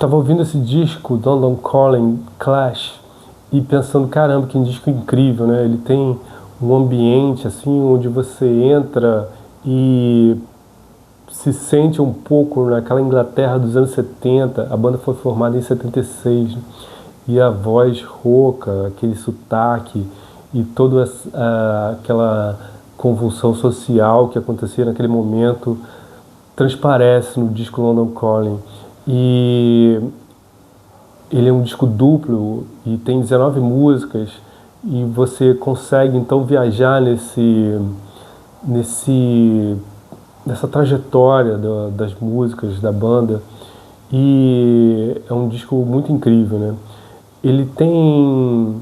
Tava ouvindo esse disco, London Calling, Clash, e pensando, caramba, que disco incrível, né? Ele tem um ambiente, assim, onde você entra e se sente um pouco naquela Inglaterra dos anos 70. A banda foi formada em 76, né? E a voz rouca, aquele sotaque e toda aquela convulsão social que acontecia naquele momento transparece no disco London Calling. E ele é um disco duplo e tem 19 músicas, e você consegue então viajar nesse nessa trajetória das músicas da banda, e é um disco muito incrível, né? Ele tem,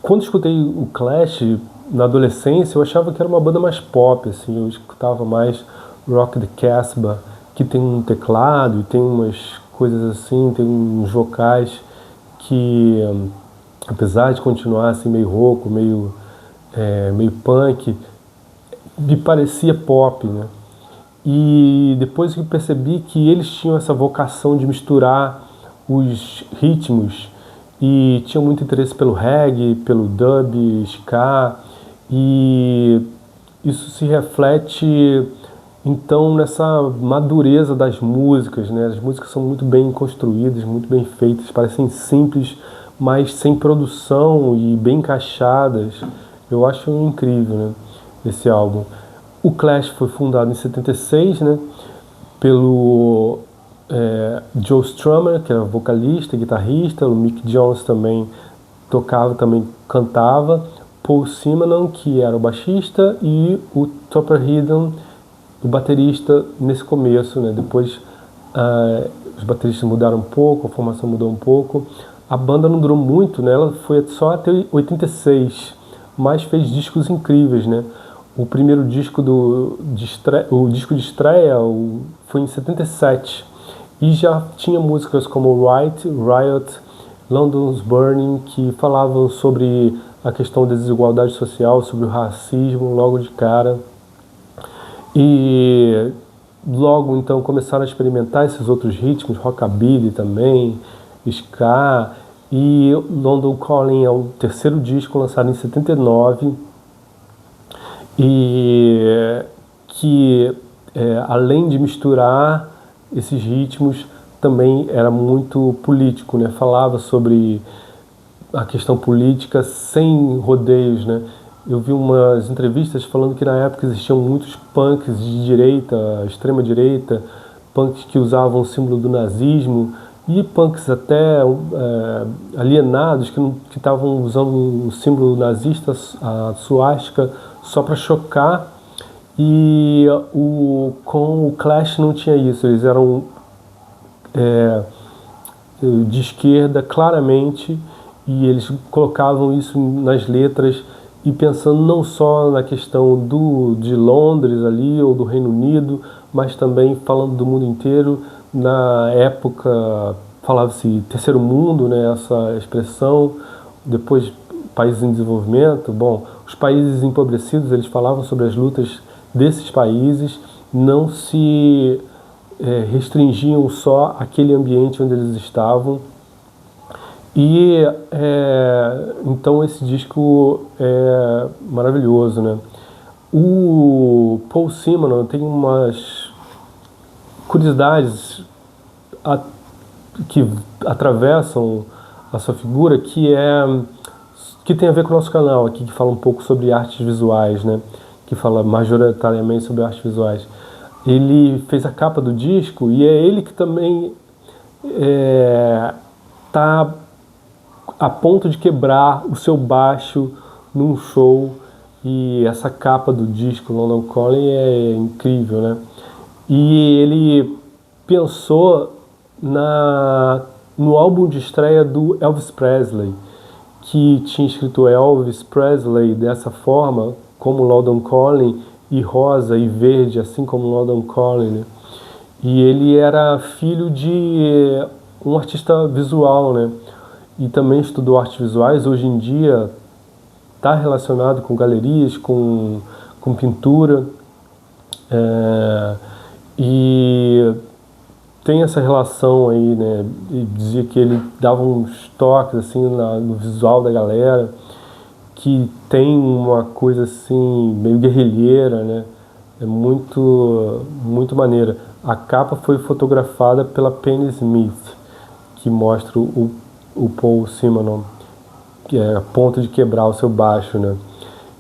quando escutei o Clash na adolescência, eu achava que era uma banda mais pop, assim, eu escutava mais Rock the Casbah, que tem um teclado e tem umas coisas assim, tem uns vocais que, apesar de continuar assim meio rouco, meio punk, me parecia pop, né? E depois que eu percebi que eles tinham essa vocação de misturar os ritmos e tinham muito interesse pelo reggae, pelo dub, ska, e isso se reflete então nessa madureza das músicas, né? As músicas são muito bem construídas, muito bem feitas, parecem simples, mas sem produção e bem encaixadas. Eu acho incrível, né, esse álbum. O Clash foi fundado em 76, né, pelo Joe Strummer, que era vocalista, guitarrista, o Mick Jones também tocava, também cantava, Paul Simonon, que era o baixista, e o Topper Headon, o baterista, nesse começo, né? Depois os bateristas mudaram um pouco, a formação mudou um pouco. A banda não durou muito, né? Ela foi só até 86, mas fez discos incríveis, né? O primeiro disco o disco de estreia foi em 77, e já tinha músicas como Riot, London's Burning, que falavam sobre a questão da desigualdade social, sobre o racismo logo de cara. E logo então começaram a experimentar esses outros ritmos, rockabilly também, ska, e London Calling é o terceiro disco lançado em 79, e que além de misturar esses ritmos, também era muito político, né? Falava sobre a questão política sem rodeios, né? Eu vi umas entrevistas falando que na época existiam muitos punks de direita, extrema direita, punks que usavam o símbolo do nazismo, e punks até alienados que estavam usando o símbolo nazista, a suástica, só para chocar. E com o Clash não tinha isso, eles eram de esquerda claramente, e eles colocavam isso nas letras, e pensando não só na questão de Londres ali, ou do Reino Unido, mas também falando do mundo inteiro. Na época falava-se terceiro mundo, né, essa expressão, depois países em desenvolvimento. Bom, os países empobrecidos, eles falavam sobre as lutas desses países, não se restringiam só àquele ambiente onde eles estavam. E então esse disco é maravilhoso, né? O Paul Simonon tem umas curiosidades que atravessam a sua figura, que tem a ver com o nosso canal aqui, que fala um pouco sobre artes visuais, né? Que fala majoritariamente sobre artes visuais. Ele fez a capa do disco, e é ele que também está a ponto de quebrar o seu baixo num show, e essa capa do disco London Calling é incrível, né? E ele pensou no álbum de estreia do Elvis Presley, que tinha escrito Elvis Presley dessa forma, como London Calling, e rosa e verde, assim como London Calling, né? E ele era filho de um artista visual, né? E também estudou artes visuais. Hoje em dia está relacionado com galerias, com pintura, e tem essa relação aí, né? E dizia que ele dava uns toques assim no visual da galera, que tem uma coisa assim meio guerrilheira, né? É muito maneira. A capa foi fotografada pela Penny Smith, que mostra o Paul Simonon, que é a ponto de quebrar o seu baixo, né?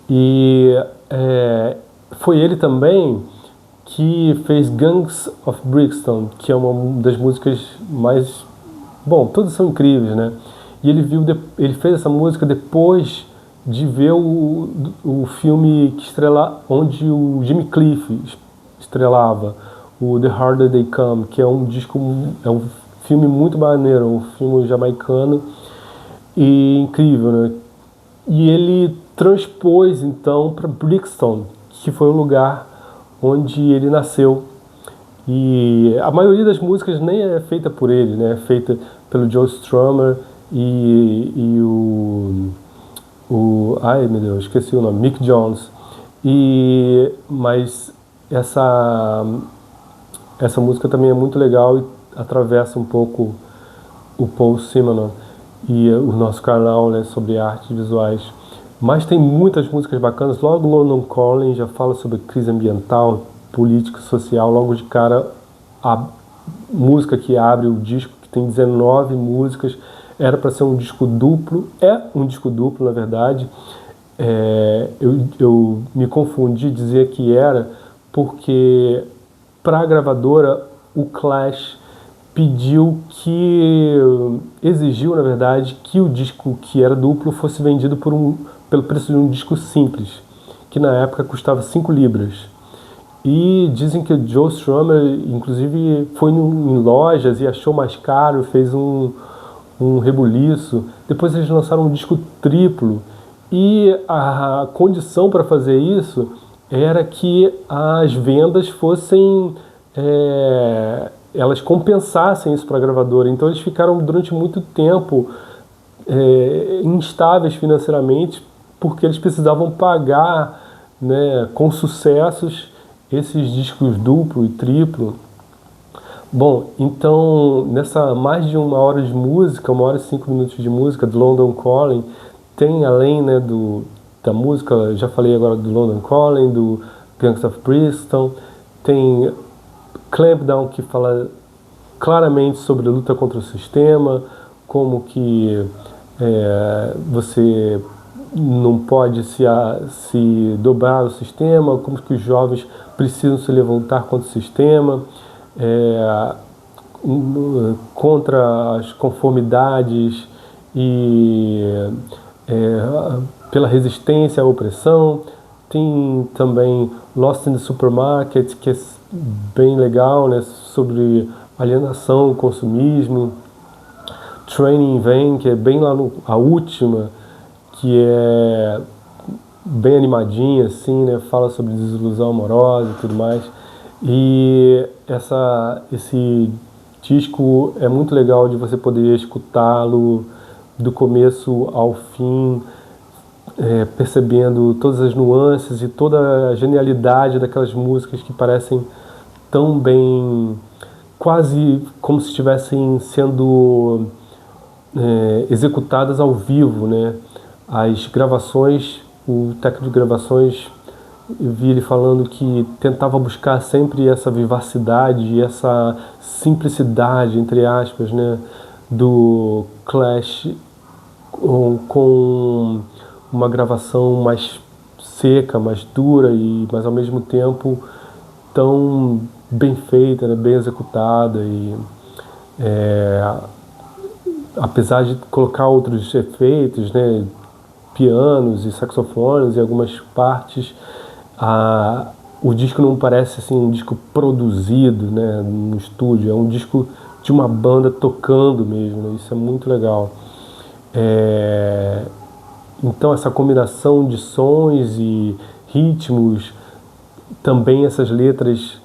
E foi ele também que fez Gangs of Brixton, que é uma das músicas mais... Bom, todas são incríveis, né? E ele fez essa música depois de ver o filme onde o Jimmy Cliff estrelava, o The Harder They Come, que é um filme muito maneiro, um filme jamaicano e incrível, né? E ele transpôs então para Brixton, que foi o lugar onde ele nasceu. E a maioria das músicas nem é feita por ele, né? É feita pelo Joe Strummer e ai meu Deus, esqueci o nome, Mick Jones. Mas essa música também é muito legal e atravessa um pouco o Paul Simonon e o nosso canal, né, sobre artes visuais. Mas tem muitas músicas bacanas. Logo London Calling já fala sobre crise ambiental, política, social. Logo de cara, a música que abre o disco, que tem 19 músicas, era para ser um disco duplo. É um disco duplo, na verdade. Eu me confundi dizer que era, porque para a gravadora o Clash exigiu, na verdade, que o disco que era duplo fosse vendido pelo preço de um disco simples, que na época custava 5 libras. E dizem que o Joe Strummer, inclusive, foi em lojas e achou mais caro, fez um rebuliço. Depois eles lançaram um disco triplo. E a condição para fazer isso era que as vendas fossem... elas compensassem isso para a gravadora. Então eles ficaram durante muito tempo instáveis financeiramente, porque eles precisavam pagar, né, com sucessos esses discos duplo e triplo. Bom, então nessa mais de 1 hora de música, 1 hora e 5 minutos de música do London Calling, tem além, né, da música, já falei agora do London Calling, do Gangs of Brixton, tem Clampdown, que fala claramente sobre a luta contra o sistema, como que você não pode se dobrar ao sistema, como que os jovens precisam se levantar contra o sistema, contra as conformidades e pela resistência à opressão. Tem também Lost in the Supermarket, que é bem legal, né, sobre alienação, consumismo. Training in Vain, que é bem lá a última, que é bem animadinha, assim, né, fala sobre desilusão amorosa e tudo mais. E esse disco é muito legal de você poder escutá-lo do começo ao fim, percebendo todas as nuances e toda a genialidade daquelas músicas que parecem tão bem, quase como se estivessem sendo executadas ao vivo, né? As gravações, o técnico de gravações, eu vi ele falando que tentava buscar sempre essa vivacidade e essa simplicidade, entre aspas, né, do Clash, com uma gravação mais seca, mais dura, mas ao mesmo tempo tão bem feita, né, bem executada. E apesar de colocar outros efeitos, né, pianos e saxofones em algumas partes, o disco não parece assim um disco produzido, né, no estúdio. É um disco de uma banda tocando mesmo, né? Isso é muito legal. Então essa combinação de sons e ritmos, também essas letras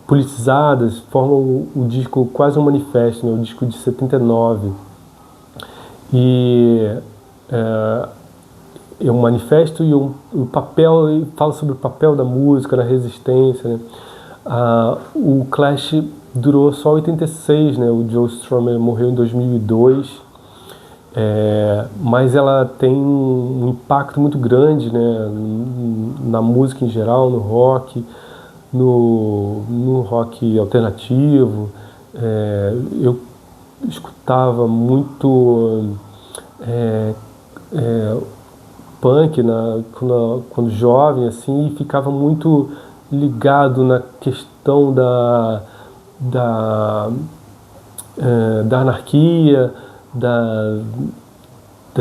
politizadas, formam o disco quase um manifesto, né? O disco de 79. É um manifesto e o papel, fala sobre o papel da música na resistência, né? O Clash durou só 86, né? O Joe Strummer morreu em 2002, mas ela tem um impacto muito grande, né? Na música em geral, no rock, no rock alternativo. Eu escutava muito punk quando jovem, assim, e ficava muito ligado na questão da anarquia,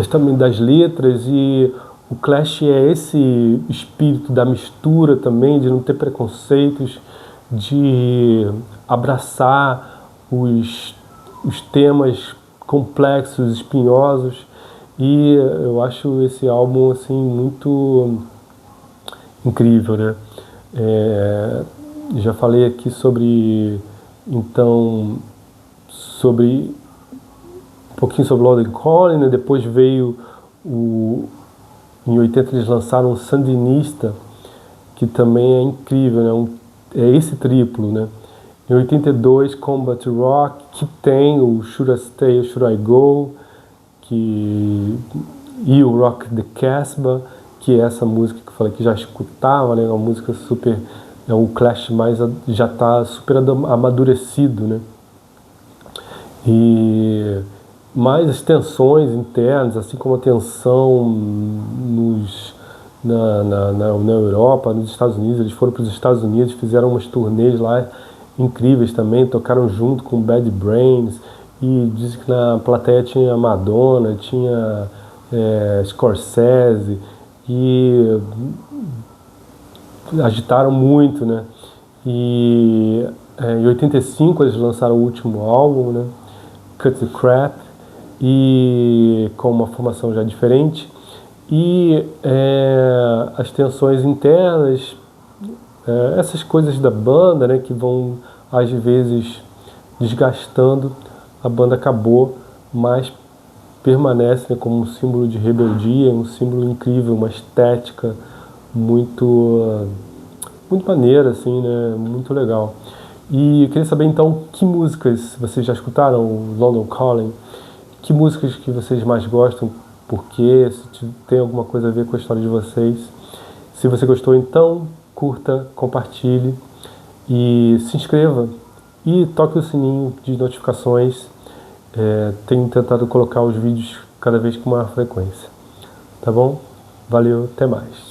também das letras, e o Clash é esse espírito da mistura também, de não ter preconceitos, de abraçar os temas complexos, espinhosos, e eu acho esse álbum assim muito incrível, né? Já falei aqui sobre um pouquinho sobre London Calling, né? Depois veio em 80 eles lançaram o Sandinista, que também é incrível, né? É esse triplo, né? Em 82, Combat Rock, que tem o Should I Stay or Should I Go, e o Rock the Casbah, que é essa música que eu falei que já escutava, né? Uma música super, o Clash já está super amadurecido, né? E mais as tensões internas, assim como a tensão na Europa, nos Estados Unidos. Eles foram para os Estados Unidos, fizeram umas turnês lá incríveis também, tocaram junto com Bad Brains, e diz que na plateia tinha Madonna, tinha Scorsese, e agitaram muito, né? E em 85 eles lançaram o último álbum, né? Cut the Crap, e com uma formação já diferente, e as tensões internas, essas coisas da banda, né, que vão às vezes desgastando. A banda acabou, mas permanece, né, como um símbolo de rebeldia, um símbolo incrível, uma estética muito maneira, assim, né, muito legal. E eu queria saber então que músicas vocês já escutaram, o London Calling, que músicas que vocês mais gostam, por quê, se tem alguma coisa a ver com a história de vocês. Se você gostou, então curta, compartilhe e se inscreva e toque o sininho de notificações. Tenho tentado colocar os vídeos cada vez com maior frequência. Tá bom? Valeu, até mais.